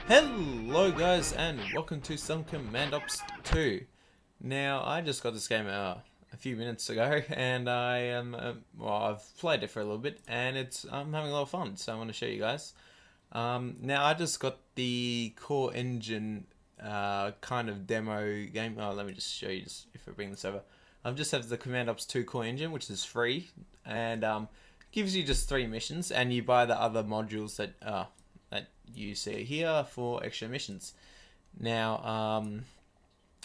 Hello guys and welcome to some Command Ops 2. Now I just got this game a few minutes ago and I am, I've played it for a little bit and I'm having a lot of fun, so I want to show you guys. Now I just got the core engine kind of demo game. Let me just show you if I bring this over. I've just have the Command Ops 2 core engine, which is free and gives you just 3 missions, and you buy the other modules that you see here for extra missions. Now,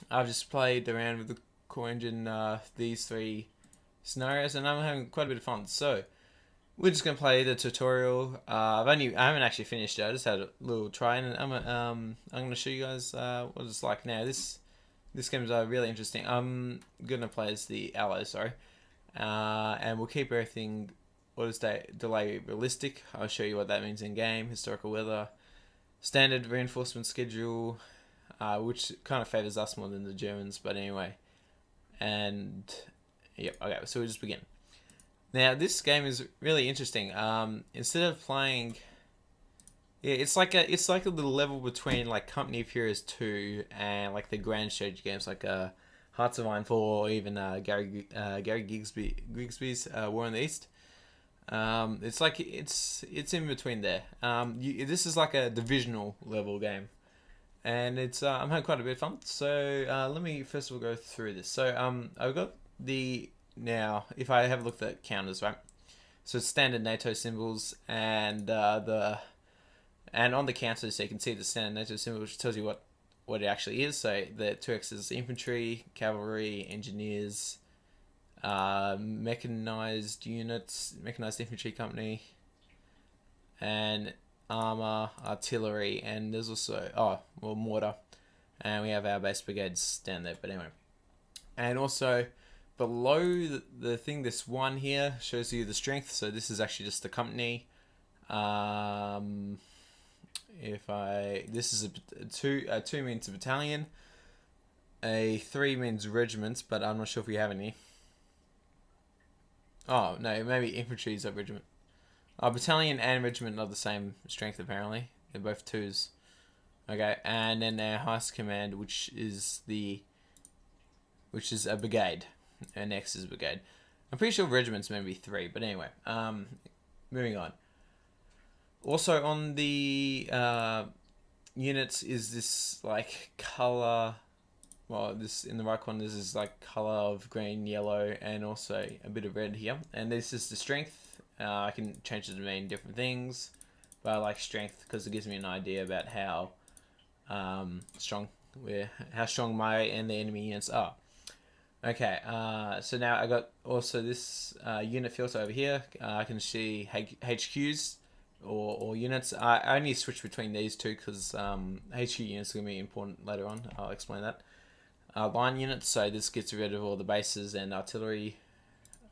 I've just played around with the core engine, these 3 scenarios, and I'm having quite a bit of fun. So, we're just gonna play the tutorial. I haven't actually finished it. I just had a little try, and I'm gonna show you guys what it's like now. This game's really interesting. I'm gonna play as the ally, sorry, and we'll keep everything. What is delay realistic? I'll show you what that means in game. Historical weather, standard reinforcement schedule, which kind of favors us more than the Germans, but anyway. And yep, okay, so we'll just begin. Now this game is really interesting. Instead of playing, yeah, it's like a little level between like Company of Heroes 2 and like the grand strategy games like Hearts of Iron 4 or even Gary Grigsby's War in the East. It's like it's in between there. This is like a divisional level game, and I'm having quite a bit of fun. So let me first of all go through this. So I've got now if I have a look at counters, right? So it's standard NATO symbols and on the counters, so you can see the standard NATO symbol, which tells you what it actually is. So the 2x is infantry, cavalry, engineers, mechanized units, mechanized infantry company, and armor, artillery, and there's also mortar, and we have our base brigades down there. But anyway, and also below the thing, this one here shows you the strength. So this is actually just the company. This is a 2 means a battalion, a 3 means regiments, but I'm not sure if we have any. Oh, no, maybe infantry is a regiment. Battalion and regiment are the same strength, apparently. They're both 2s. Okay, and then our highest command, which is a brigade. Our next is brigade. I'm pretty sure regiments maybe 3, but anyway. Moving on. Also on the units is this like color. Well, this in the right corner, this is like color of green, yellow, and also a bit of red here. And this is the strength. I can change it to mean different things, but I like strength because it gives me an idea about how strong my and the enemy units are. Okay, so now I got also this unit filter over here. I can see HQs or units. I only switch between these two because HQ units are going to be important later on. I'll explain that. Line units, so this gets rid of all the bases and artillery.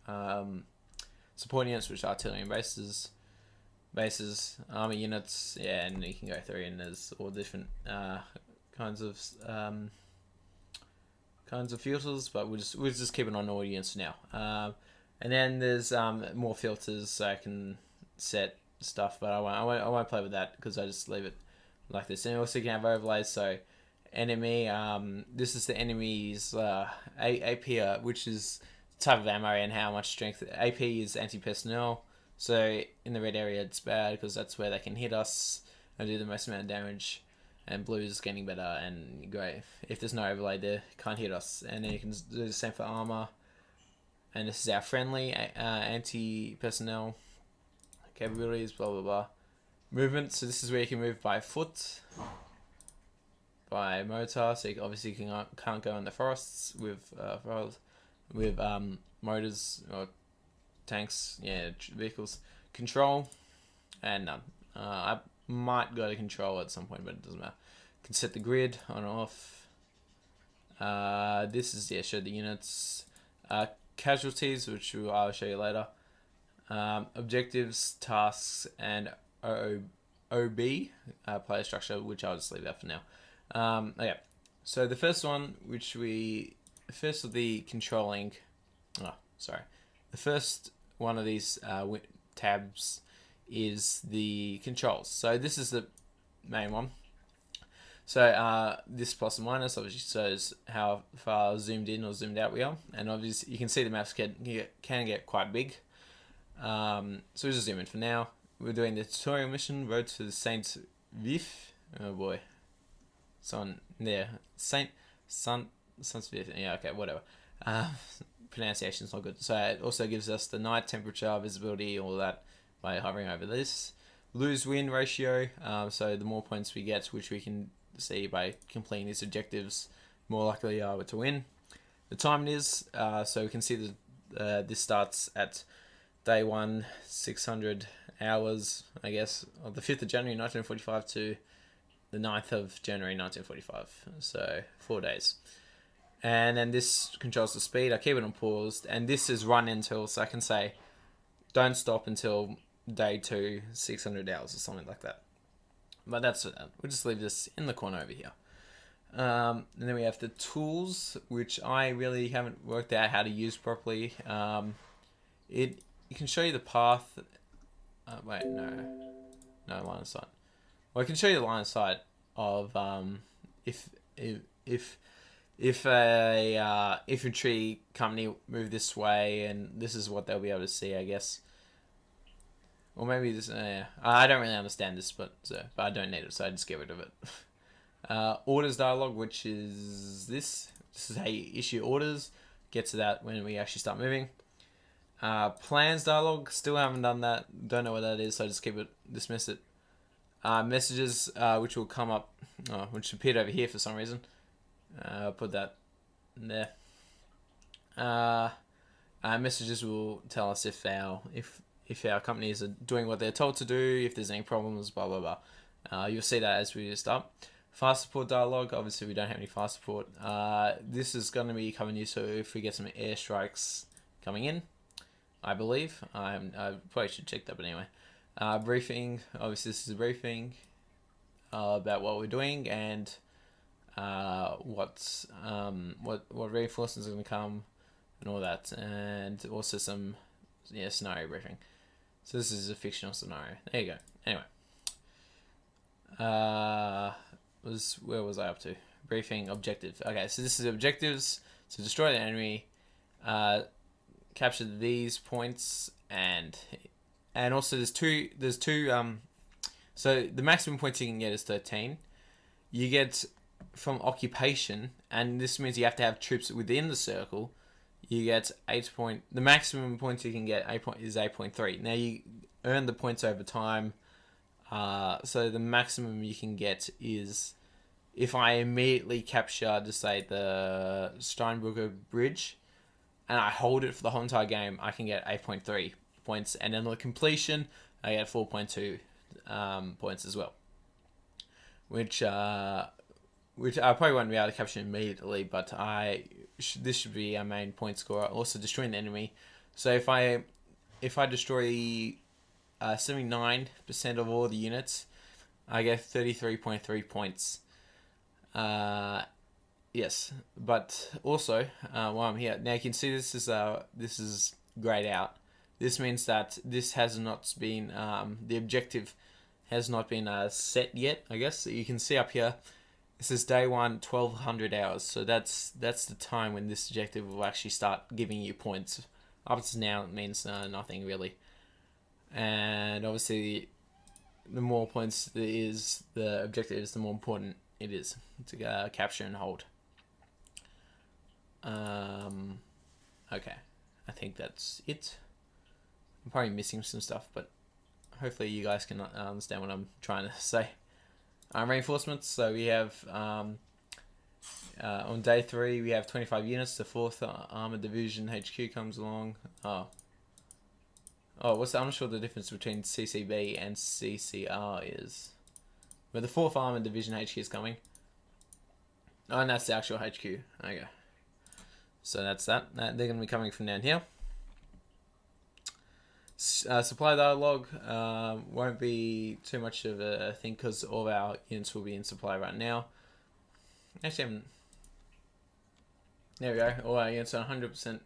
Support units, which are artillery and bases, army units, yeah, and you can go through and there's all different kinds of filters, but we'll just keep it on audience now. And then there's more filters, so I can set stuff, but I won't play with that because I just leave it like this. And also you can have overlays, so enemy, this is the enemy's AP, which is type of ammo and how much strength. AP is anti-personnel, so in the red area it's bad because that's where they can hit us and do the most amount of damage, and blue is getting better, and grey, if there's no overlay there, can't hit us. And then you can do the same for armor, and this is our friendly anti-personnel capabilities, blah blah blah. Movement, so this is where you can move by foot, by motor, so you obviously can't go in the forests with motors or tanks, yeah, vehicles. Control, and none. I might go to control at some point, but it doesn't matter. Can set the grid on or off. This is, show the units. Casualties, which I'll show you later. Objectives, tasks, and OB, player structure, which I'll just leave out for now. Okay, so the first one, first of the controlling, the first one of these tabs is the controls. So this is the main one. So this plus and minus obviously shows how far zoomed in or zoomed out we are, and obviously you can see the maps can get quite big. So we'll just zoom in for now. We're doing the tutorial mission, road to St Vith. Oh boy, it's on there. St Vith. Yeah, okay, whatever. Pronunciation's not good. So it also gives us the night temperature, visibility, all that by hovering over this. Lose-win ratio. So the more points we get, which we can see by completing these objectives, more likely are we to win. The time it is. So we can see that this starts at day 1, 600 hours, I guess, of the 5th of January 1945 to the 9th of January 1945. So 4 days. And then this controls the speed. I keep it on paused, and this is run until, so I can say don't stop until day 2, 600 hours or something like that. But that's we'll just leave this in the corner over here. And then we have the tools, which I really haven't worked out how to use properly. You can show you the path. Wait, no line of sight. Well, I can show you the line of sight of if a infantry company move this way, and this is what they'll be able to see, I guess. Or maybe this. I don't really understand this, but I don't need it, so I just get rid of it. Orders dialogue, which is this. This is how you issue orders. Get to that when we actually start moving. Plans dialogue, still haven't done that. Don't know what that is, so I just dismiss it. Messages, which will come up, which appeared over here for some reason. I'll put that in there. Messages will tell us if our companies are doing what they're told to do, if there's any problems, blah blah blah. You'll see that as we start. Fast support dialogue. Obviously, we don't have any fast support. This is going to be coming useful if we get some airstrikes coming in, I believe. I probably should check that, but anyway. Briefing. Obviously, this is a briefing about what we're doing and what reinforcements are going to come and all that, and also some scenario briefing. So this is a fictional scenario. There you go. Anyway, where was I up to? Briefing objective. Okay, so this is objectives. So destroy the enemy, capture these points, and also there's two. So the maximum points you can get is 13. You get from occupation, and this means you have to have troops within the circle. You get 8 point. The maximum points you can get is 8.3. Now you earn the points over time. So the maximum you can get is if I immediately capture, just say, the Steinbrücker Bridge, and I hold it for the whole entire game, I can get 8.3 points, and then the completion, I get 4.2 points as well. Which I probably won't be able to capture immediately, but this should be our main point scorer. Also destroying the enemy. So if I destroy 79% of all the units, I get 33.3 points. Yes, but also while I'm here, now you can see this is grayed out. This means that this has not been the objective has not been set yet, I guess. So you can see up here, this is day 1, 1200 hours. So that's the time when this objective will actually start giving you points. Up to now, it means nothing really. And obviously, the more points the objective is, the more important it is to capture and hold. Okay, I think that's it. I'm probably missing some stuff, but hopefully you guys can understand what I'm trying to say. Reinforcements. So we have on day 3 we have 25 units. The 4th Armored Division HQ comes along. I'm not sure the difference between CCB and CCR is, but the 4th Armored Division HQ is coming. Oh, and that's the actual HQ. Okay, so that's that. They're going to be coming from down here. Supply dialogue won't be too much of a thing because all of our units will be in supply right now. Actually, there we go. All our units are 100%.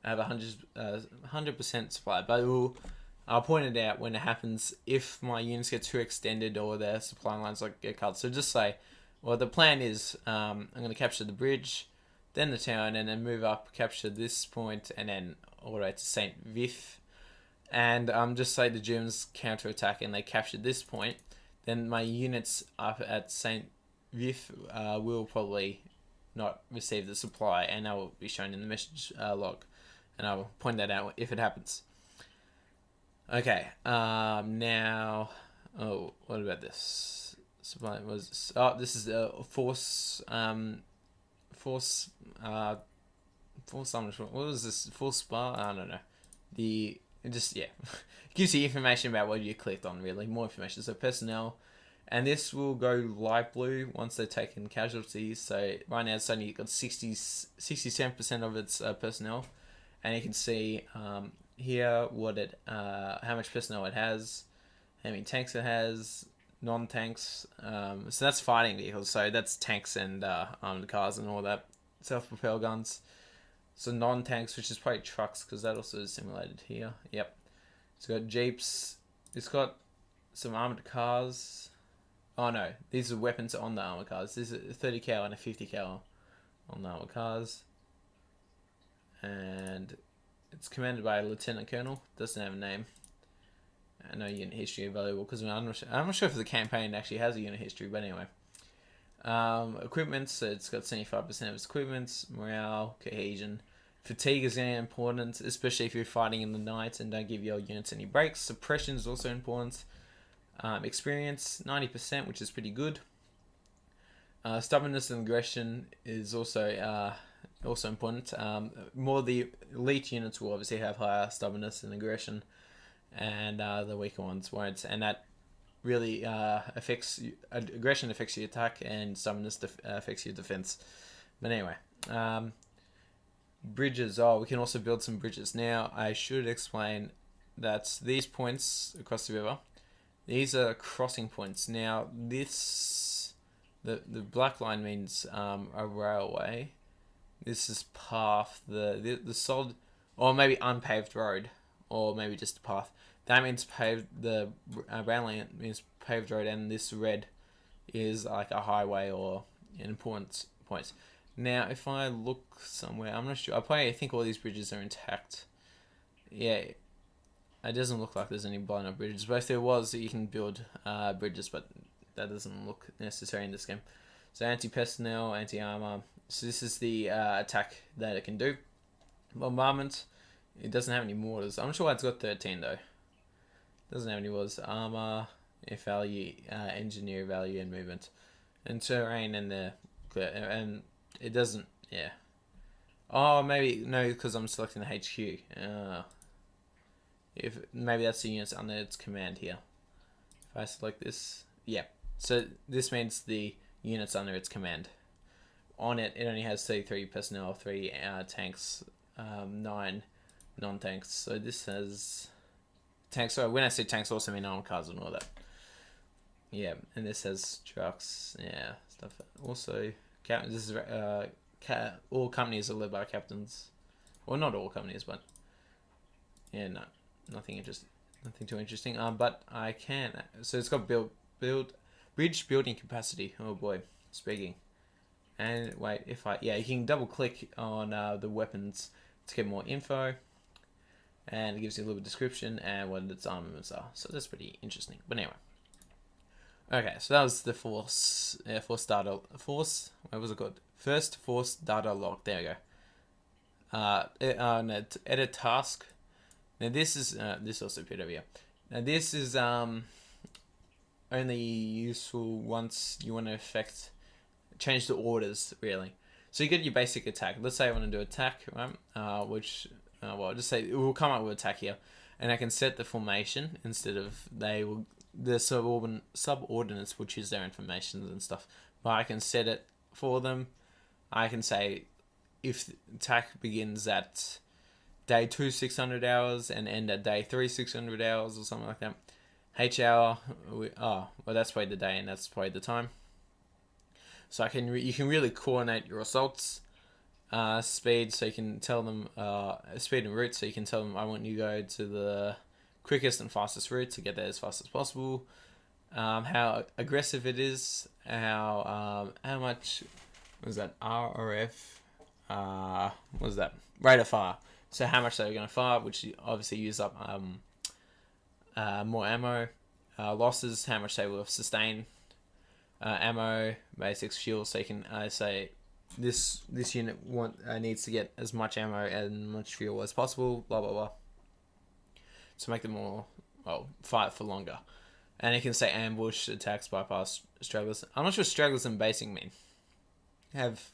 Have 100% supply, but I'll point it out when it happens if my units get too extended or their supply lines get cut. So just say Well, the plan is I'm going to capture the bridge, then the town, and then move up, capture this point, and then all the way to St Vith. And just say the Germans counterattack and they capture this point, then my units up at St Vith will probably not receive the supply, and that will be shown in the message log, and I will point that out if it happens. Okay, now, what about this? Supply was, this is the force, what was this? Force spar? I don't know. It gives you information about what you clicked on, really. More information. So personnel, and this will go light blue once they've taken casualties. So right now it's only got 67% of its personnel, and you can see here what how much personnel it has, how many tanks it has, non-tanks. So that's fighting vehicles. So that's tanks and armored cars and all that, self-propel guns. So non-tanks, which is probably trucks, because that also is simulated here. Yep. It's got jeeps. It's got some armored cars. Oh no, these are weapons on the armored cars. This is a 30 cal and a 50 cal on the armored cars. And it's commanded by a lieutenant colonel. Doesn't have a name. No unit history available, because I'm not sure if the campaign actually has a unit history, but anyway. Equipment, so it's got 75% of its equipment. Morale, cohesion. Fatigue is very important, especially if you're fighting in the night and don't give your units any breaks. Suppression is also important. Experience, 90%, which is pretty good. Stubbornness and aggression is also important. More the elite units will obviously have higher stubbornness and aggression, and the weaker ones won't. And that really aggression affects your attack, and stubbornness affects your defense. But anyway, bridges. We can also build some bridges. Now, I should explain that these points across the river, these are crossing points. Now, the black line means a railway. This is path, the solid, or maybe unpaved road, or maybe just a path. That means paved. The brown line means paved road, and this red is like a highway or an important point. Now, if I look somewhere, I'm not sure. I think all these bridges are intact. Yeah, it doesn't look like there's any blown up bridges. But if there was, you can build bridges, but that doesn't look necessary in this game. So anti-personnel, anti-armor. So this is the attack that it can do. Bombardment. It doesn't have any mortars. I'm not sure why it's got 13 though. Doesn't have any mortars. Armor, value, engineer value, and movement, and terrain, and and it doesn't. Yeah. Oh, maybe no, because I'm selecting the HQ. If maybe that's the units under its command here. If I select this, yeah. So this means the units under its command. On it, it only has 33 personnel, 3 tanks, 9 non-tanks. So this has tanks. So when I say tanks, I also mean armored cars and all that. Yeah, and this has trucks. Yeah, stuff. Also, this is all companies are led by captains. Well, not all companies, but yeah, no, nothing too interesting. But I can. So it's got bridge building capacity. Oh boy, speaking. And wait, you can double click on the weapons to get more info, and it gives you a little description and what its armaments are. So that's pretty interesting. But anyway, okay, so that was the force data. What was it called? First force data log. There we go. Edit task. Now this is this also appeared over here. Now this is only useful once you want to change the orders, really. So you get your basic attack. Let's say I want to do attack, right? Well, just say it will come up with attack here, and I can set the formation instead of the subordinates will choose their information and stuff. But I can set it for them. I can say if attack begins at day 2 600 hours and end at day 3 600 hours or something like that. H hour. Well, that's probably the day and that's probably the time. So you can really coordinate your assaults, speed. So you can tell them speed and route. So you can tell them I want you to go to the quickest and fastest route to get there as fast as possible. how aggressive it is, how much was that RRF? What was that? Rate of fire. So how much they're going to fire, which obviously use up more ammo. Losses, how much they will sustain. Ammo, basics, fuel. So you can say this unit needs to get as much ammo and much fuel as possible. Blah blah blah. To make them more fight for longer. And you can say ambush, attacks, bypass, stragglers. I'm not sure stragglers and basing mean. Have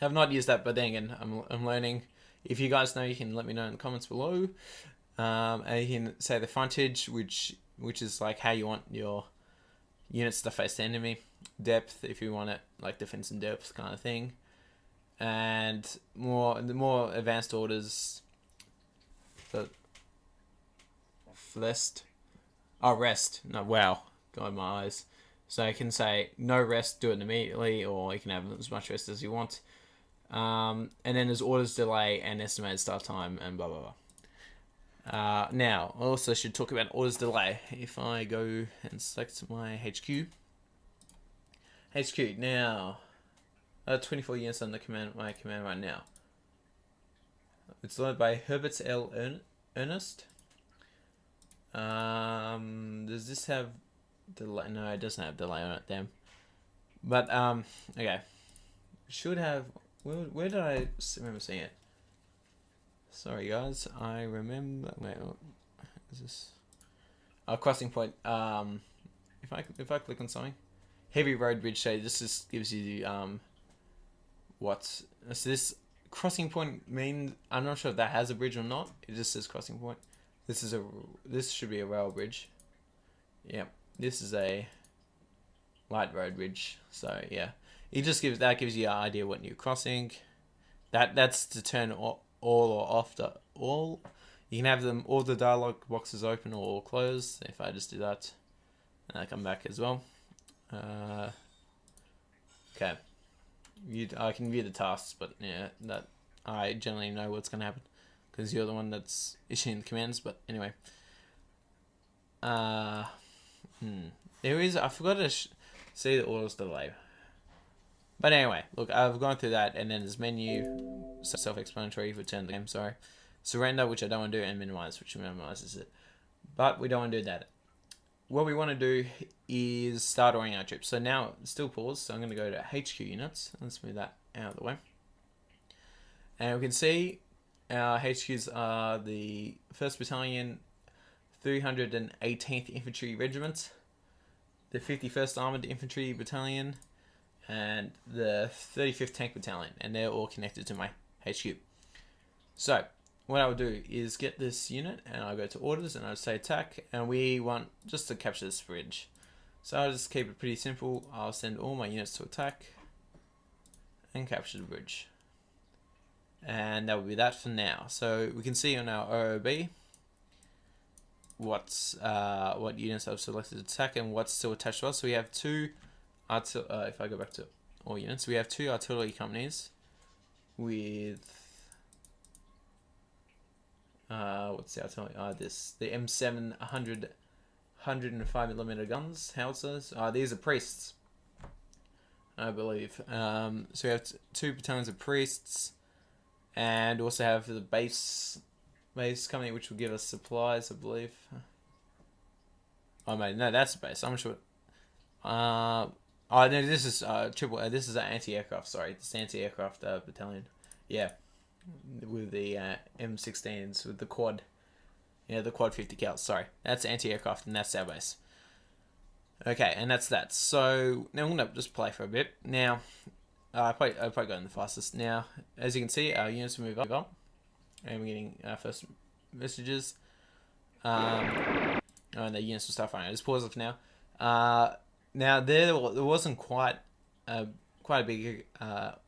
not used that, but then again, I'm learning. If you guys know, you can let me know in the comments below. And you can say the frontage, which is like how you want your units to face the enemy. Depth, if you want it like defense and depth kind of thing. And the more advanced orders. Rest. No, wow. God, my eyes. So you can say no rest, do it immediately, or you can have as much rest as you want. And then there's orders delay and estimated start time and blah blah blah. Now, I also should talk about orders delay. If I go and select my HQ. Now, 24 units on my command right now. It's led by Herbert L. Ernest. Does this have delay? No, it doesn't have delay on it, damn. But, okay. Should have... Where did I remember seeing it? Sorry, guys. I remember... Wait, what is this? Crossing point. If I click on something. Heavy road bridge shade. This just gives you, what? So this crossing point means... I'm not sure if that has a bridge or not. It just says crossing point. This should be a rail bridge. Yep. This is a light road bridge. So yeah, gives you an idea what you're crossing. That's to turn all or off all. You can have all the dialog boxes open or closed. If I just do that, and I come back as well. Okay. I can view the tasks, but yeah, that I generally know what's gonna happen. Because you're the one that's issuing the commands, but anyway. There is... I forgot to see the orders delay. But anyway, look, I've gone through that, and then there's menu, self-explanatory, return the game, sorry. Surrender, which I don't want to do, and minimize, which minimizes it. But we don't want to do that. What we want to do is start ordering our troops. So now, still pause, so I'm going to go to HQ units. Let's move that out of the way. And we can see... Our HQs are the 1st Battalion, 318th Infantry Regiment, the 51st Armoured Infantry Battalion, and the 35th Tank Battalion, and they're all connected to my HQ. So, what I'll do is get this unit, and I'll go to orders, and I'll say attack, and we want just to capture this bridge. So I'll just keep it pretty simple. I'll send all my units to attack, and capture the bridge. And that will be that for now. So we can see on our OOB what units I've selected to attack and what's still attached to us. So we have two, if I go back to all units, we have 2 artillery companies with, what's the artillery? The M7 105mm guns, howitzers. These are priests, I believe. So we have 2 battalions of priests. And also have the base company, which will give us supplies, I believe. Oh, mate, no, that's the base. I'm not sure. No, this is this is an anti-aircraft. Sorry, this anti-aircraft battalion. Yeah, with the M16s with the quad. Yeah, the quad 50 cal. Sorry, that's anti-aircraft, and that's our base. Okay, and that's that. So now I'm gonna just play for a bit now. I probably got in the fastest. Now, as you can see, our units move up, and we're getting our first messages. And the units will start firing. I just pause it for now. Now there wasn't quite a big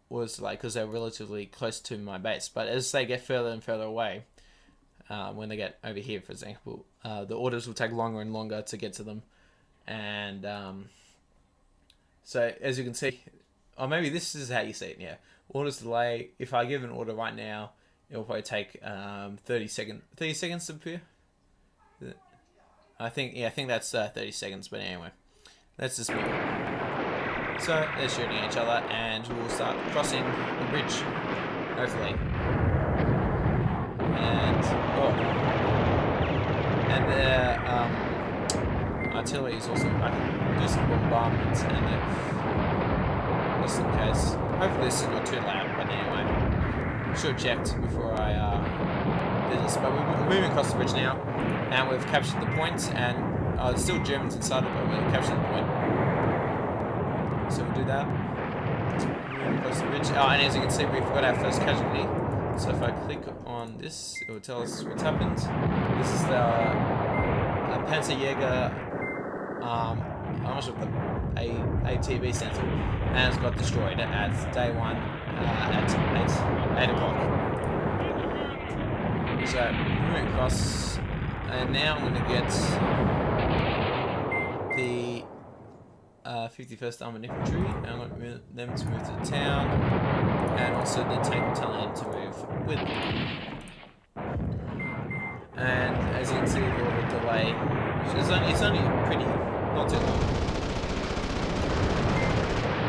orders delay because they're relatively close to my base. But as they get further and further away, when they get over here, for example, the orders will take longer and longer to get to them, and so as you can see. Or maybe this is how you see it, yeah. Orders delay. If I give an order right now, it'll probably take 30 seconds to appear. I think that's 30 seconds, but anyway. Let's just move. So they're shooting each other, and we'll start crossing the bridge, hopefully. And their artillery is also. I can do some bombardments, and just in case. Hopefully this is not too loud, but anyway, should have checked before I did this. But we're moving across the bridge now, and we've captured the point, and there's still Germans inside it, but we've captured the point. So we'll do that. Moving across the bridge. Oh, and as you can see, we've got our first casualty. So if I click on this, it will tell us what's happened. This is the Panzerjäger, I'm not sure what the ATB stands for, and it's got destroyed at day one at 8 o'clock. So moving across, and now I'm going to get the 51st Armoured Infantry, and I want them to move to the town, and also the tank battalion to move with them. And as you can see, the order delay, it's only pretty, not too long.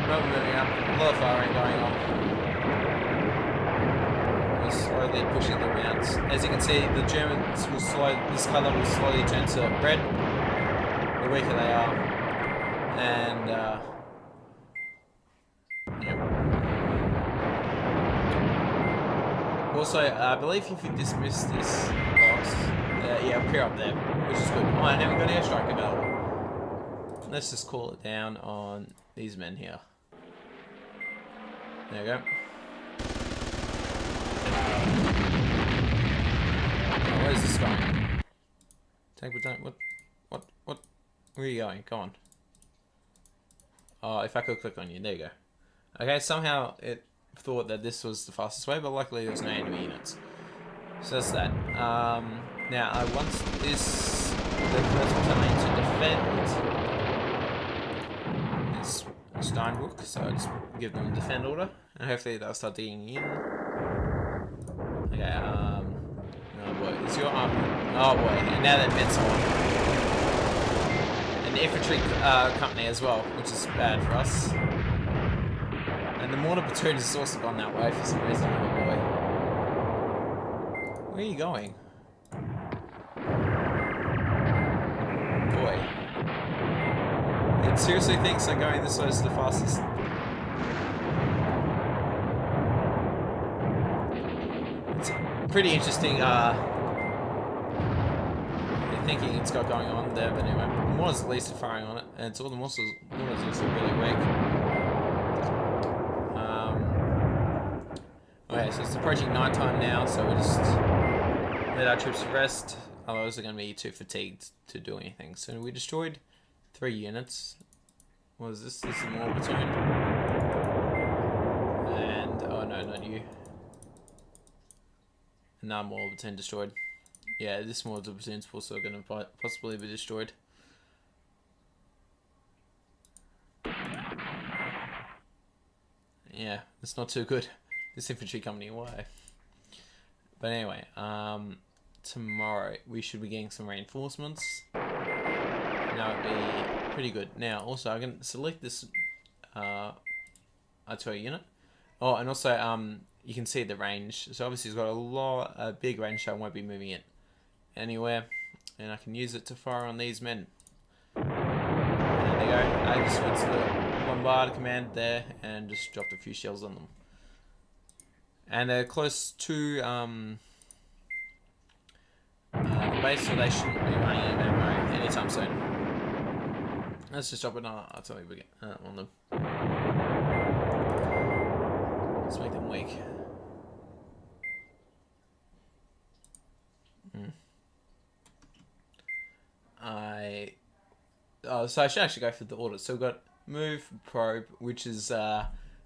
But we're moving up, a lot of firing going on. We're slowly pushing them out. As you can see, the Germans will this colour will slowly turn to red the weaker they are. And also, I believe if you dismiss this box, yeah, appear up there, which is good. Oh, and now we've got airstrike available. Let's just call it down on these men here. There we go. Oh, where's this going? Tank battalion. What? Where are you going? Go on. Oh, if I could click on you, there you go. Okay, somehow it thought that this was the fastest way, but luckily there's no enemy units. So that's that. Now I want the first battalion to defend this Steinbrook, so I just give them a defend order, and hopefully they'll start digging in. Okay, oh boy, it's your arm. Oh boy, and now they've met someone. An infantry company as well, which is bad for us. And the mortar platoon has also gone that way for some reason. Oh boy. Where are you going? Boy. It seriously thinks that going this way is the fastest. It's pretty interesting thinking it's got going on there, but anyway, the mortar's at least firing on it, and it's all the mortar's also really weak. Okay, so it's approaching nighttime now, so we'll just let our troops rest, otherwise they're going to be too fatigued to do anything. So we destroyed 3 units. What is this? This is the mortar platoon. And, oh no, not you. Another mortar platoon destroyed. Yeah, this mortar platoon's also going to possibly be destroyed. Yeah, it's not too good. This infantry company, why? But anyway, tomorrow we should be getting some reinforcements. That would be pretty good. Now, also, I can select this artillery unit. Oh, and also, you can see the range. So obviously, it's got a big range, so I won't be moving it anywhere. And I can use it to fire on these men. And there they go. I just went to the bombard command there and just dropped a few shells on them. And they're close to the base, so they shouldn't be running out of ammo anytime soon. Let's just drop an artillery on them. Let's make them weak. So I should actually go for the order. So we've got move, probe, which is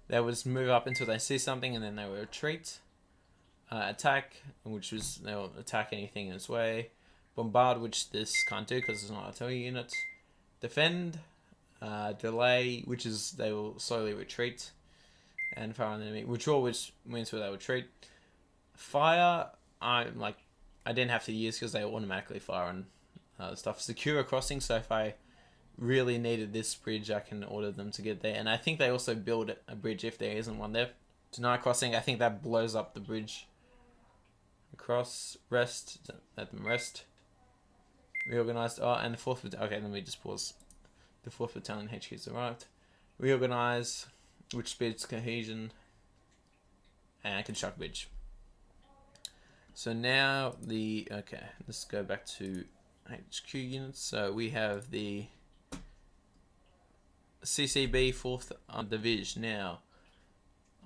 they was move up until they see something, and then they will retreat. Attack, which was they'll attack anything in its way. Bombard, which this can't do because it's not an artillery unit. Defend, delay, which is they will slowly retreat, and fire on the enemy. Withdraw, which means where they retreat. Fire, I didn't have to use because they automatically fire on stuff. Secure a crossing, so if I really needed this bridge, I can order them to get there. And I think they also build a bridge if there isn't one there. Tonight crossing, I think that blows up the bridge. Across, rest, let them rest. Reorganized. Oh, and the 4th battalion. Okay, let me just pause. The 4th battalion HQ's arrived. Reorganize, which speeds cohesion, and construct bridge. So now okay, let's go back to HQ units. So we have the CCB 4th Division. Now,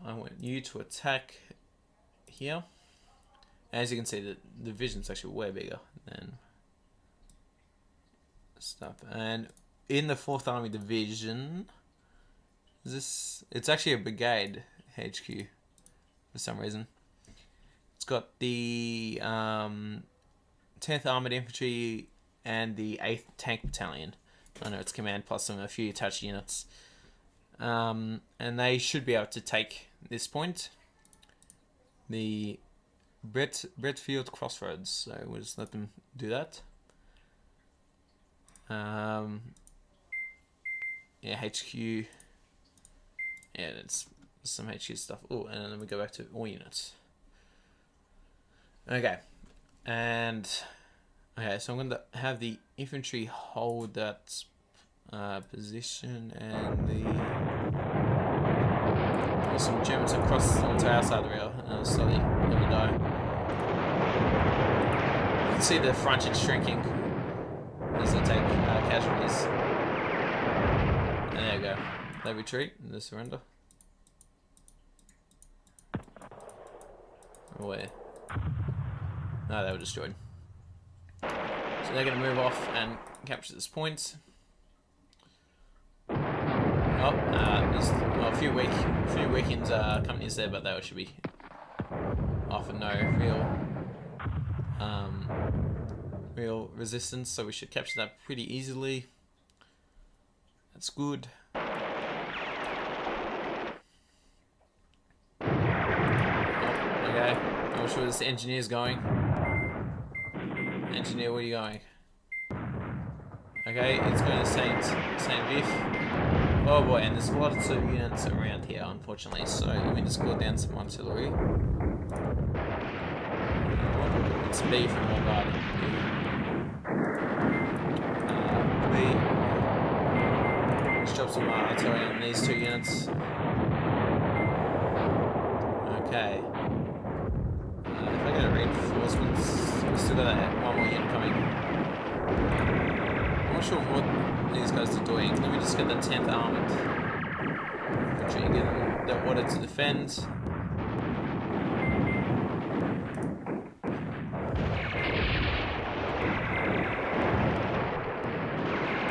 I want you to attack here. As you can see, the division's actually way bigger than stuff. And in the 4th Army Division, it's actually a brigade HQ for some reason. It's got the 10th Armored Infantry and the 8th Tank Battalion. I know it's command plus a few attached units. And they should be able to take this point. The Bretfield Crossroads. So we'll just let them do that. Yeah, HQ. Yeah, that's some HQ stuff. Oh, and then we go back to all units. Okay, so I'm going to have the infantry hold that position, and there's some Germans across onto our side of the rail. Slowly let me die. You can see the frontage shrinking as they take casualties. And there you go. They retreat and they surrender. Where? No, they were destroyed. So they're going to move off and capture this point. Oh, there's a few weakened companies there, but they should be offer no real resistance. So we should capture that pretty easily. That's good. Okay, I'm not sure this engineer's going. Engineer, where are you going? Okay, it's going to St Vith. Oh boy, and there's lots of units around here, unfortunately. So let me just call down some artillery. It's B from my garden. B. Let's drop some artillery on these 2 units. Okay. If I get a reinforcements, we still got that 1 more unit coming. I'm not sure what these guys are doing. Let me just get the 10th Armored Infantry and get them the order to defend.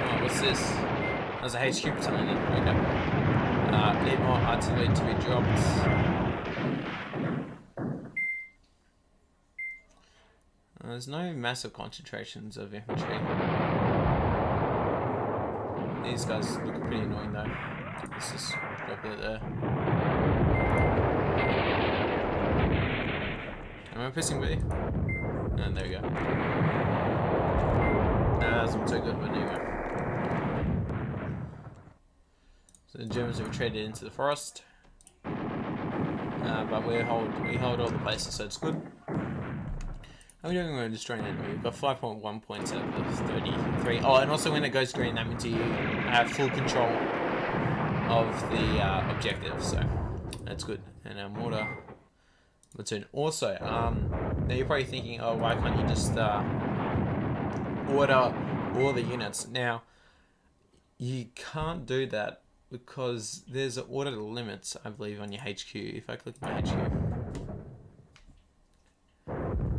Oh, what's this? There's a HQ battalion. Okay. Need more artillery to be dropped. There's no massive concentrations of infantry. These guys look pretty annoying though. Let's just drop it there. Am I pressing B? And there we go. That wasn't too good, but there we go. So the Germans have retreated into the forest. But we hold all the places, so it's good. How are we doing when we're destroying an enemy? We've got 5.1 points out of 33. Oh, and also when it goes green, that means you have full control of the objective, so that's good. And our mortar platoon. Also, now you're probably thinking, oh, why can't you just order all the units? Now, you can't do that because there's an order limits, I believe, on your HQ. If I click my HQ.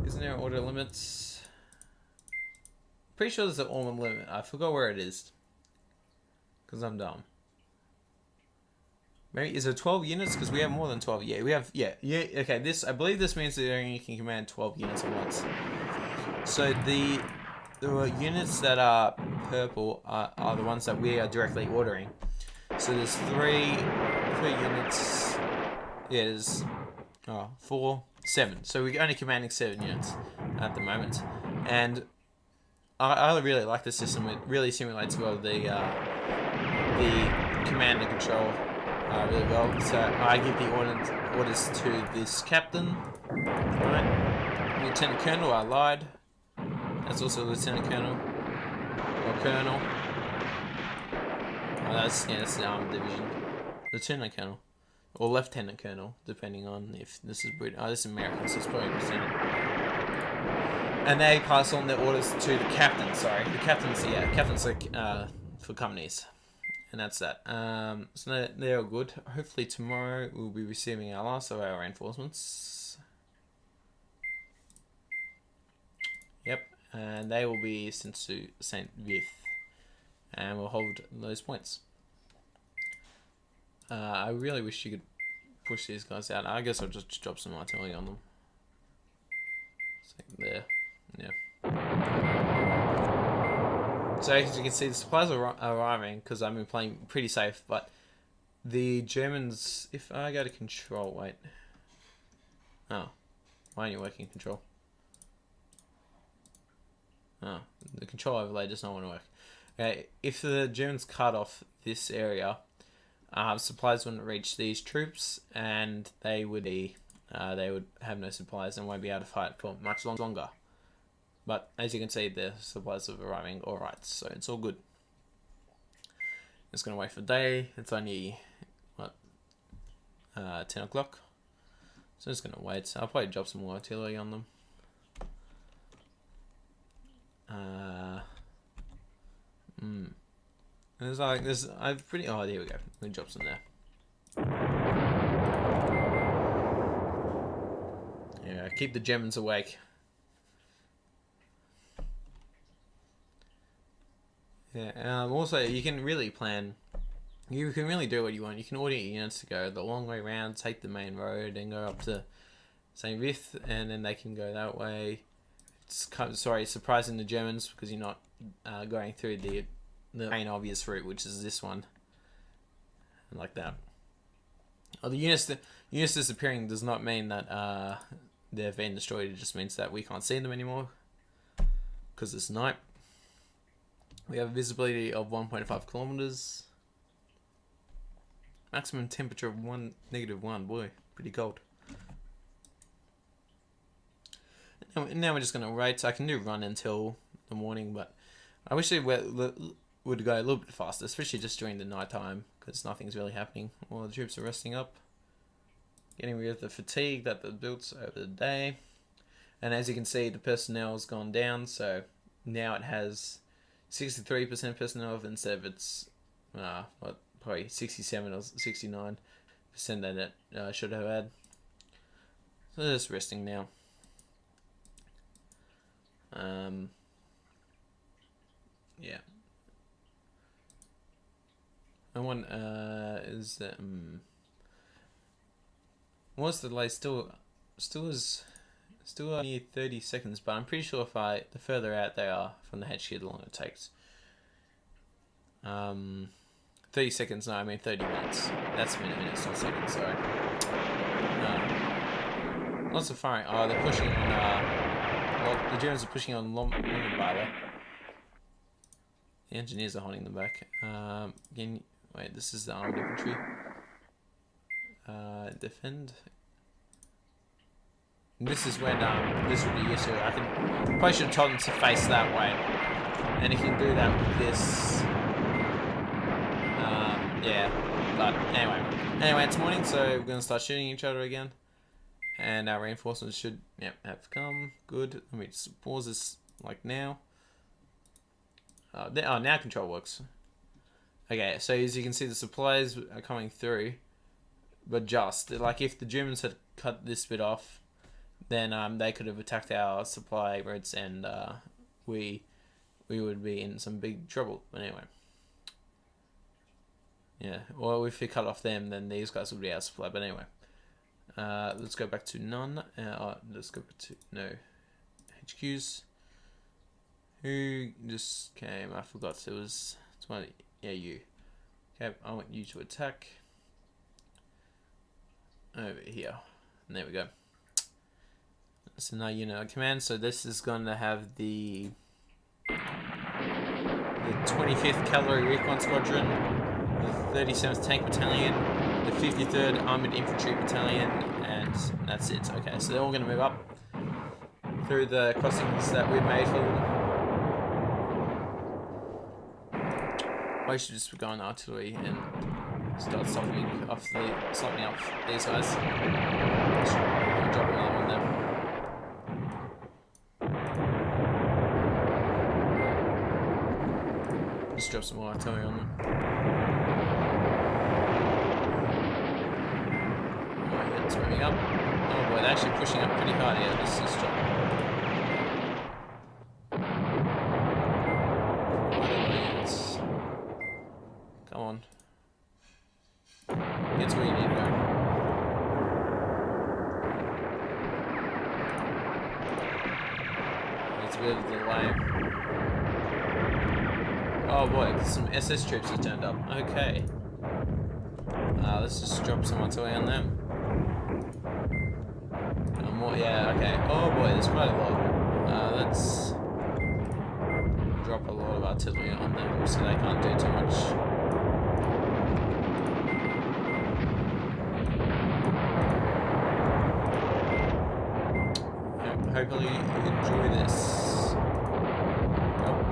Isn't there order limits? Pretty sure there's an order limit. I forgot where it is. Because I'm dumb. Maybe, is it 12 units? Because we have more than 12. Yeah, we have, yeah, okay, this, I believe this means that you only can command 12 units at once. So the units that are purple are the ones that we are directly ordering. So there's three units. Yeah, there's 4, 7. So we're only commanding 7 units at the moment. And I really like the system. It really simulates well the command and control really well. So I give the orders to this captain, right? Lieutenant Colonel. I lied. That's also Lieutenant Colonel or Colonel. Oh, that's the armed division. Lieutenant Colonel or Lieutenant Colonel, depending on if this is British. Oh, this is American, so it's probably Lieutenant. And they pass on their orders to the captain. Sorry, the captain's captain's like for companies, and that's that. So they're all good. Hopefully tomorrow we'll be receiving our last of our reinforcements. Yep, and they will be sent to St Vith, and we'll hold those points. I really wish you could push these guys out. I guess I'll just drop some artillery on them. It's like there. Yeah. So as you can see, the supplies are arriving because I've been playing pretty safe, but the Germans, if I go to control, wait. Oh. Why aren't you working control? Oh. The control overlay does not want to work. Okay, if the Germans cut off this area, supplies wouldn't reach these troops, and they would have no supplies and won't be able to fight for much longer. But as you can see, the supplies are arriving alright, so it's all good. Just gonna wait for day. It's only what 10 o'clock, so just gonna wait. I'll probably drop some more artillery on them. There's like this. I've pretty. Oh, there we go. I'm gonna drop some there. Yeah, keep the Germans awake. Yeah. Also, you can really plan. You can really do what you want. You can order your units to go the long way around, take the main road, and go up to St Vith, and then they can go that way. It's kind of, surprising the Germans because you're not going through the main obvious route, which is this one, and like that. Oh, the units disappearing does not mean that they've been destroyed. It just means that we can't see them anymore because it's night. We have a visibility of 1.5 kilometers. Maximum temperature of -1. Boy, pretty cold. Now we're just gonna wait. So I can do run until the morning, but I wish they would go a little bit faster, especially just during the night time, because nothing's really happening. All the troops are resting up, getting rid of the fatigue that they built over the day. And as you can see, the personnel's gone down, so now it has 63% personnel instead of its probably 67 or 69% that it should have had. So they're just resting now. Yeah. And one is that what's the delay? Still only 30 seconds, but I'm pretty sure the further out they are from the HQ, the longer it takes. 30 seconds, no, I mean 30 minutes. That's minutes, not seconds, sorry. Lots of firing. Oh, they're pushing on, the Germans are pushing on Lombarder. The engineers are holding them back. Wait, this is the armed infantry. Defend. This is when this would be useful. I probably should have told them to face that way, and you can do that with this. Yeah, but anyway, it's morning, so we're gonna start shooting each other again, and our reinforcements should have come. Good. Let me just pause this like now. Now control works. Okay, so as you can see, the supplies are coming through, but just like if the Germans had cut this bit off, then they could have attacked our supply routes, and we would be in some big trouble. But anyway, yeah. Well, if we cut off them, then these guys would be our supply. But anyway, let's go back to none. Let's go back to no HQs. Who just came? I forgot. It was 20. Yeah, you. Okay, I want you to attack over here. And there we go. So now you know command. So this is going to have the the 25th Cavalry Recon Squadron, the 37th Tank Battalion, the 53rd Armoured Infantry Battalion, and that's it. Okay, so they're all going to move up through the crossings that we've made for them. I should just go on artillery and start softening up these guys. I'll drop another one there. Just drop some more artillery on them. Oh, it's moving up. Oh boy, they're actually pushing up pretty hard here. This is drop. Come on. It's where you need to go. It's a bit of a delay. Oh boy, some SS troops have turned up. Okay. Let's just drop some artillery on them. More, yeah, okay. Oh boy, there's quite a lot. Let's drop a lot of artillery on them so they can't do too much. Hopefully you enjoy this.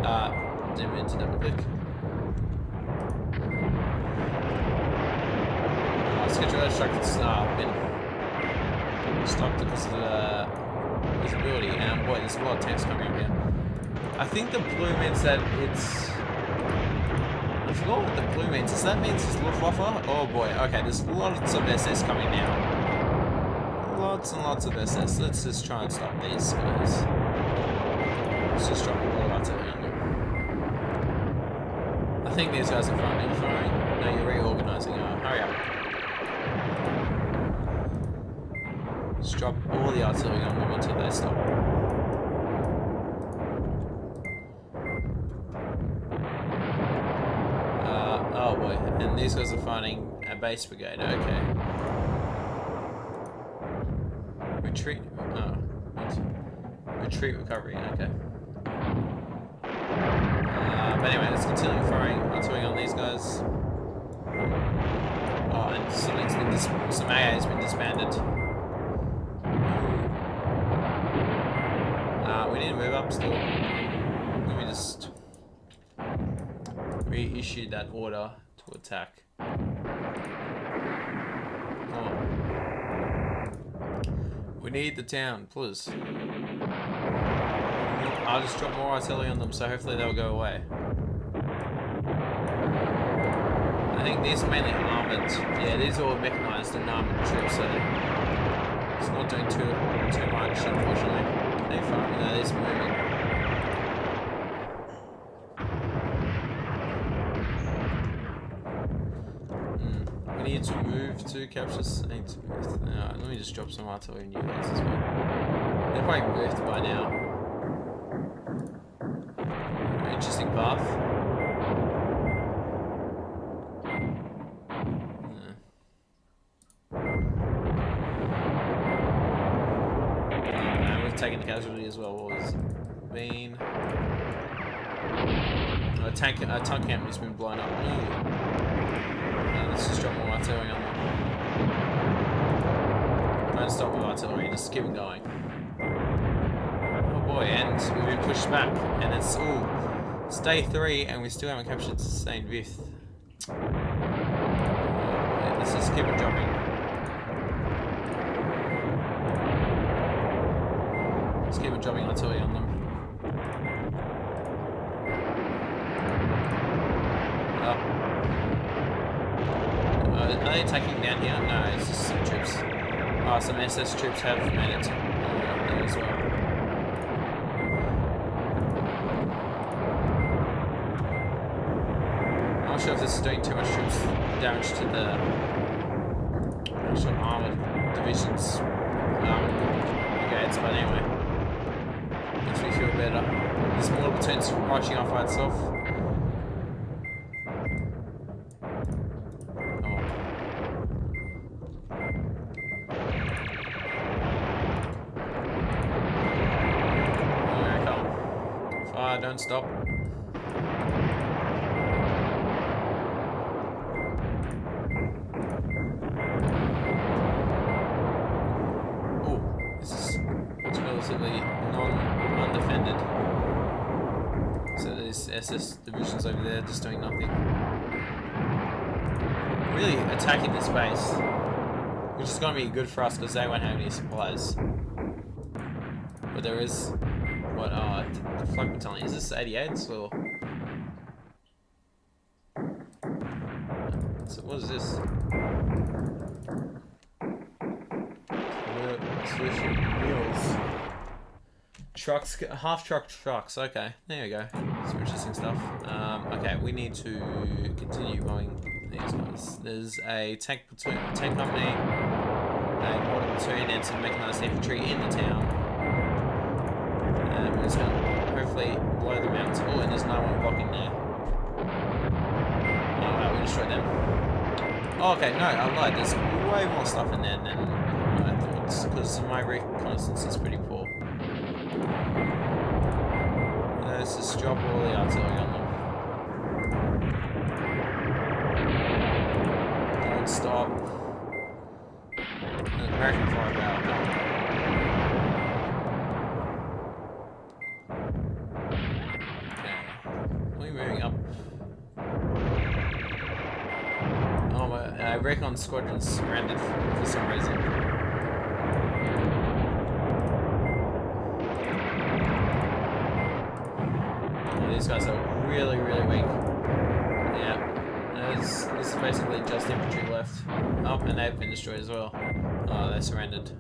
Oh, didn't mean to double click. Schedule instructions been stopped because of visibility, and boy, there's a lot of tanks coming up here. I think the blue means that it's... I forgot what the blue means. Does that mean it's Luftwaffe? Oh boy, okay, there's lots of SS coming now. Lots and lots of SS. Let's just try and stop these guys. Let's just drop a lot of artillery on them. I think these guys are firing. No, you're reorganizing. Hurry up. Just drop all the artillery on them until they stop. Oh boy, and these guys are fighting a base brigade. Okay. Retreat. Oh. Retreat recovery. Okay. But anyway, let's continue firing artillery on these guys. Oh, and some AA has been disbanded. We need to move up still. Let me just reissue that order to attack. Come on. We need the town, please. I'll just drop more artillery on them, so hopefully they'll go away. I think these are mainly armoured. Yeah, these are all mechanized and armoured troops, so it's not doing too much, unfortunately. They're firing, no, they're moving. We need to move to capture St Vith. Let me just drop some artillery in you guys as well. They're probably moved by now. Interesting path. We've taken the casualty as well. What was been? A tank camp has been blown up. Let's just drop more artillery on them. Don't stop with artillery, just keep it going. Oh boy, and we've been pushed back, and it's it's day 3, and we still haven't captured St Vith. Let's just keep it dropping. Let's keep it dropping artillery on them. Are they attacking down here? No, it's just some troops. Oh, some SS troops have made it there as well. I'm not sure if this is doing too much troops damage to the actual armoured divisions. Brigades, but anyway. Makes me feel better. This mortar platoon's marching off by itself. Don't stop. basically undefended. So there's SS divisions over there just doing nothing. Really attacking this base, which is going to be good for us because they won't have any supplies. But there is, what, the flag battalion. Is this 88s or? So what is this? Solution wheels. Trucks, half-truck trucks. Okay, there we go. Some interesting stuff. Okay, we need to continue going these guys. There's a tank company, a mortar platoon, and some mechanized infantry in the town. And we're just going to hopefully blow them out. Oh, and there's no one blocking there. Oh wow, we destroyed them. Oh, okay, no, I lied. There's way more stuff in there than I thought, because my reconnaissance is pretty poor. Let's just drop all the artillery on them. Don't stop. An American firepower. Okay. We're moving up. Oh, my recon squadron's surrounded for some reason. These guys are really, really weak. Yeah. This is basically just infantry left. Oh, and they've been destroyed as well. Oh, they surrendered.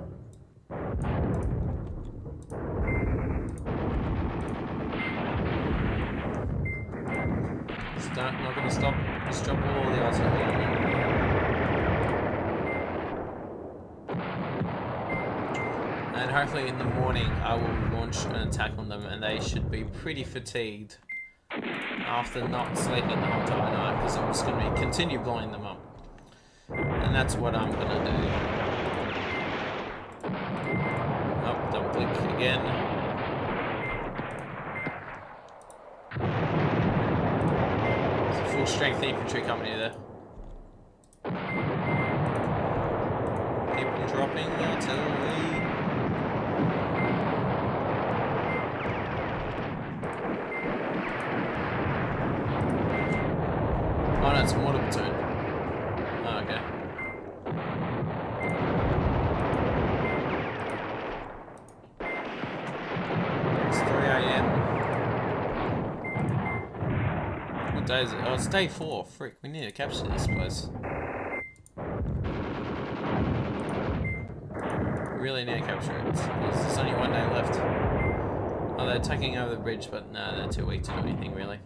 Not going to stop. Just drop all the artillery on them. And hopefully in the morning I will launch an attack on them, and they should be pretty fatigued after not sleeping the whole entire night, because I'm just going to continue blowing them up. And that's what I'm going to do. Oh, double click again. It's a full strength infantry company there. Keep on dropping the artillery. Oh no, it's a mortar platoon. Oh, okay. It's 3 AM. What day is it? Oh, it's day 4. Frick, we need to capture this place. We really need to capture it. There's only 1 day left. Oh, they're attacking over the bridge, but no, they're too weak to do anything really.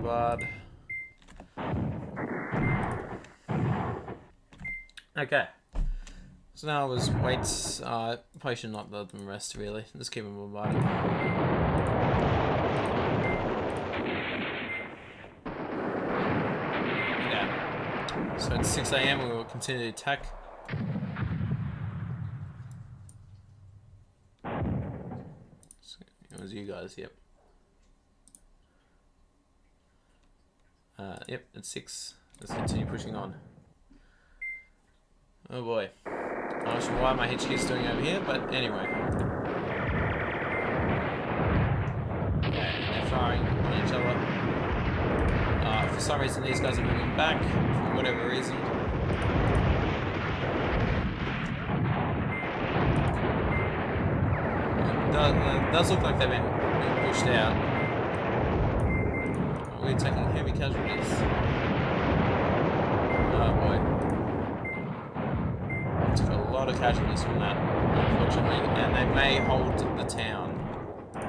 Bombard. Okay. So now I was wait. Probably should not let them rest really. Just keep them bombarding. Okay. So at 6 AM we will continue to attack. It was you guys, yep. Yep, it's 6. Let's continue pushing on. Oh boy. I'm not sure why my HQ is doing over here, but anyway. Okay, they're firing on each other. For some reason these guys are moving back, for whatever reason. It does look like they've been pushed out. We're taking heavy casualties. Oh boy. We took a lot of casualties from that, unfortunately, and they may hold the town. No,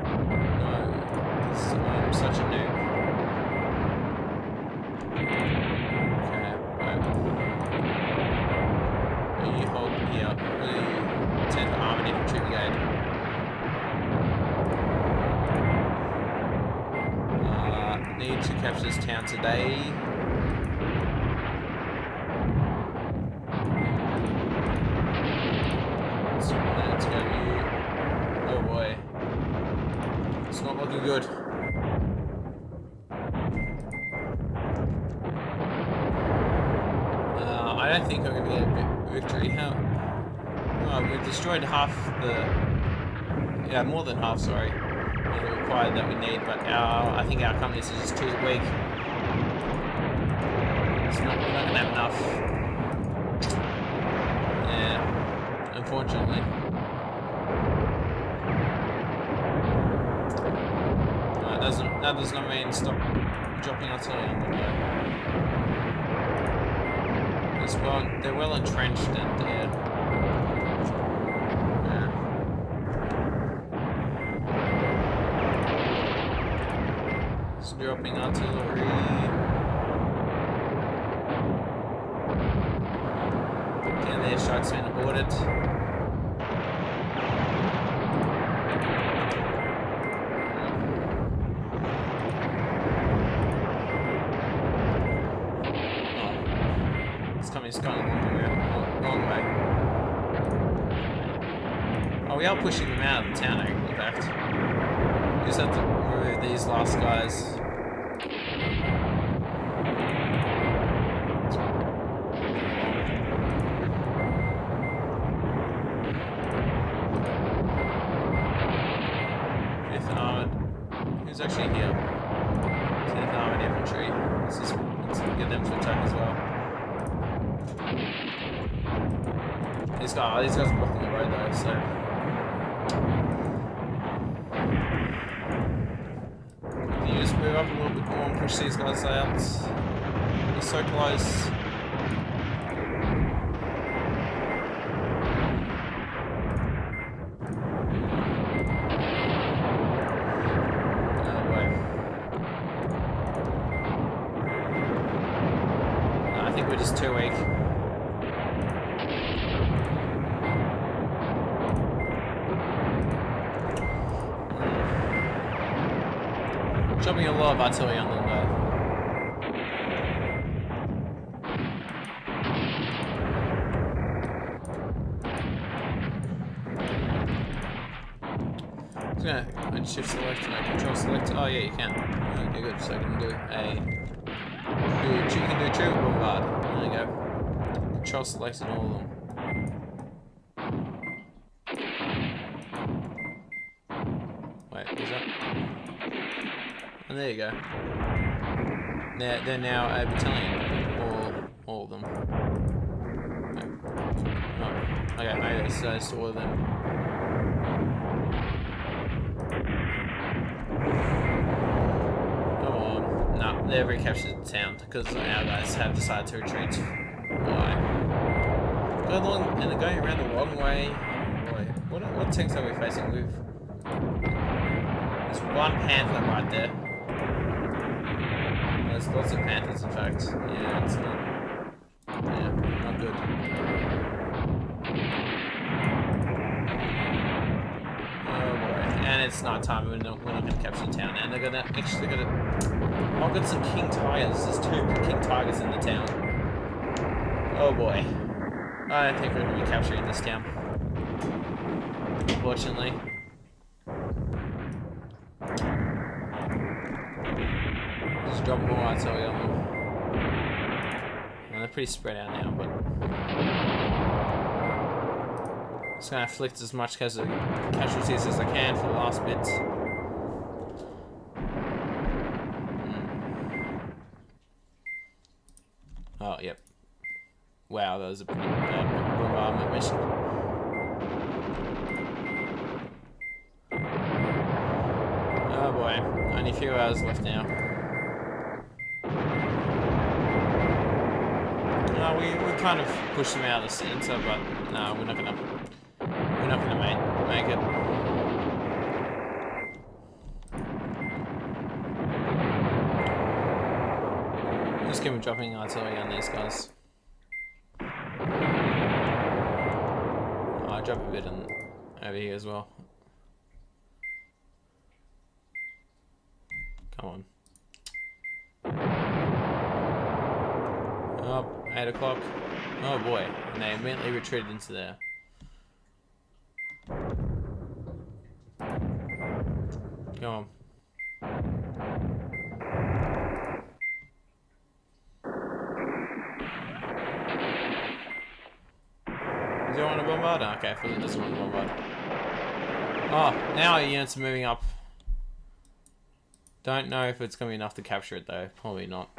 because I'm such a noob. Okay, right. You hold here, the 10th Armoured Infantry Brigade. Need to capture this town today. Let's go. Oh boy. It's not looking good. I don't think we're going to get a victory. How? Well, we've destroyed half the... Yeah, more than half, sorry. The required that we need, but I think our companies is just too weak. We're not going to have enough. Yeah, unfortunately. That does not mean stop dropping artillery on them though. They're well entrenched and yeah. It's dropping artillery. And their strike's been aborted. It's gone a long way. Oh, we are pushing them out of the town, in fact. We just have to remove these last guys. Fifth and Armoured. Who's actually here? 10th Armoured Infantry. Let's get them to attack as well. These guys are blocking the road though, so... Can you just move up a little bit more and push these guys out? They're so close. No way. No, I think we're just too weak. Dropping a lot of artillery on them though. I'm gonna shift select and control select. Oh yeah, you can. Okay, good. So I can do you can do troop bombard. There you go. Control select and all of them. Wait, is that? And there you go. They're now a battalion. All of them. Oh, okay, maybe it's all of them. Come on. No, they've recaptured the town because our guys have decided to retreat. Why? They're going around the wrong way. Boy, what tanks are we facing? There's one panther right there. There's lots of panthers, in fact. Yeah, it's not. Yeah, not good. Oh boy. And it's night time. We're not going to capture the town. And they're actually going to. I've got some king tigers. There's 2 king tigers in the town. Oh boy. I don't think we're going to be capturing this town. Unfortunately. Just drop more artillery on them. And they're pretty spread out now, but just gonna inflict as much casualties as I can for the last bit. Oh, yep. Wow, that was a pretty bad bombardment mission. Oh boy, only a few hours left now. We kind of pushed them out of the center, but no, we're not gonna make it. Just keep dropping artillery on these guys. I'll drop a bit over here as well. Come on. Oh, 8 o'clock. Oh boy. And they immediately retreated into there. Go on. Do you want to bombard? Okay, I thought it doesn't want to bombard. Oh, now our units are moving up. Don't know if it's going to be enough to capture it though. Probably not.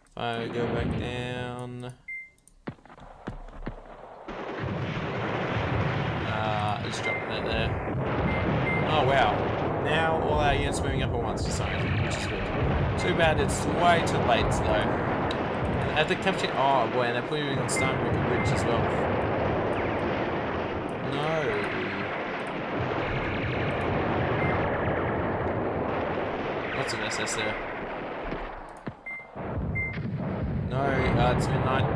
If I go back down... just dropping that there. Oh wow. Now all our units moving up at once for some reason, which is good. Too bad it's way too late though. At the capture... Oh boy, and they're moving on Stone River Bridge as well. No. Lots of SS there. No, it's midnight.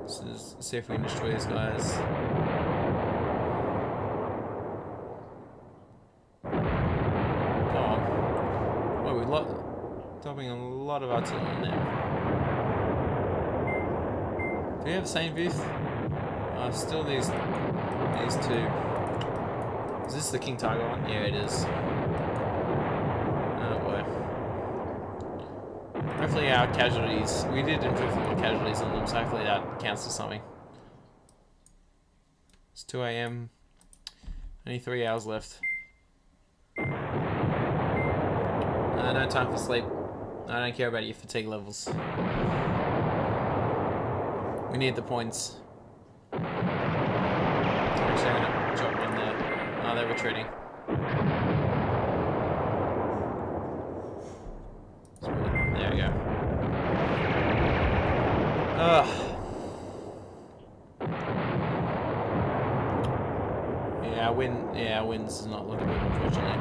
Let's just see if we can destroy these guys. Come on. Well, we're dropping a lot of artillery now. Do we have St Vith? Still these two. Is this the King Tiger one? Yeah, it is. Oh boy. Hopefully our casualties, we did inflict more casualties on them, so hopefully that counts as something. It's 2 AM. Only 3 hours left. No time for sleep. I don't care about your fatigue levels. We need the points. Actually, I'm gonna drop one there. Oh, they're retreating. There we go. Ugh. Yeah, our winds is not looking good, unfortunately.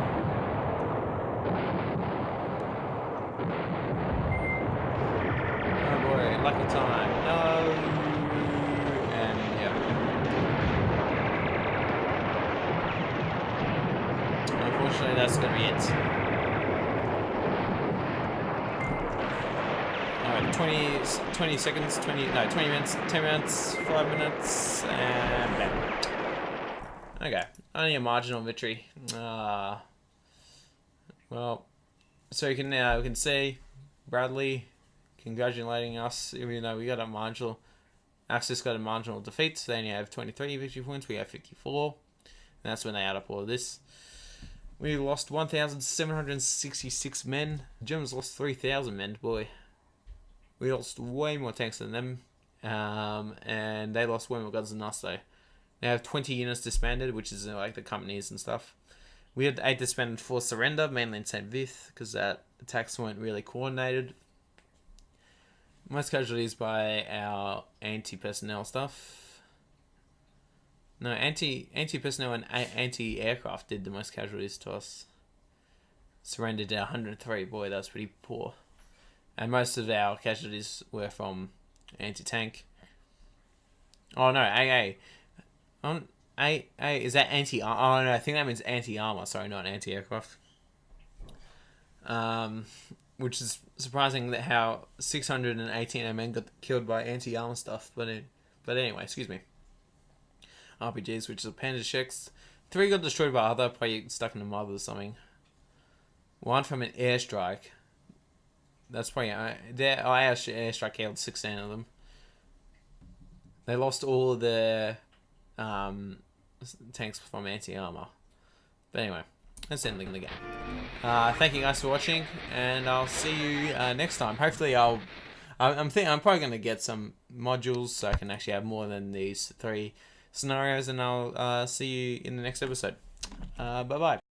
Oh boy, lucky time. No. And yeah. Unfortunately, that's gonna be it. 20 seconds, 20 minutes, 10 minutes, 5 minutes, and bam. Okay, only a marginal victory. Well, so we can see Bradley congratulating us, even though we got a marginal, Axis got a marginal defeat. So they only have 23 victory points, we have 54, and that's when they add up all of this. We lost 1,766 men. The Germans lost 3,000 men, boy. We lost way more tanks than them, and they lost way more guns than us though. They have 20 units disbanded, which is like the companies and stuff. We had 8 disbanded for surrender, mainly in St Vith, because that attacks weren't really coordinated. Most casualties by our anti-personnel stuff. No, anti-personnel and anti-aircraft did the most casualties to us. Surrendered at 103, boy, that was pretty poor. And most of our casualties were from anti-tank. Oh no, AA. Is that anti-armor? Oh no, I think that means anti-armor. Sorry, not anti-aircraft. Which is surprising that how 618 men got killed by anti-armor stuff. But anyway, excuse me. RPGs, which is Panzer Schecks. 3 got destroyed by other, probably stuck in the mud or something. 1 from an airstrike. That's probably our airstrike killed 16 of them. They lost all of their tanks from anti-armor. But anyway, that's ending the game. Thank you guys for watching, and I'll see you next time. Hopefully, I'm probably going to get some modules so I can actually have more than these 3 scenarios, and I'll see you in the next episode. Bye bye.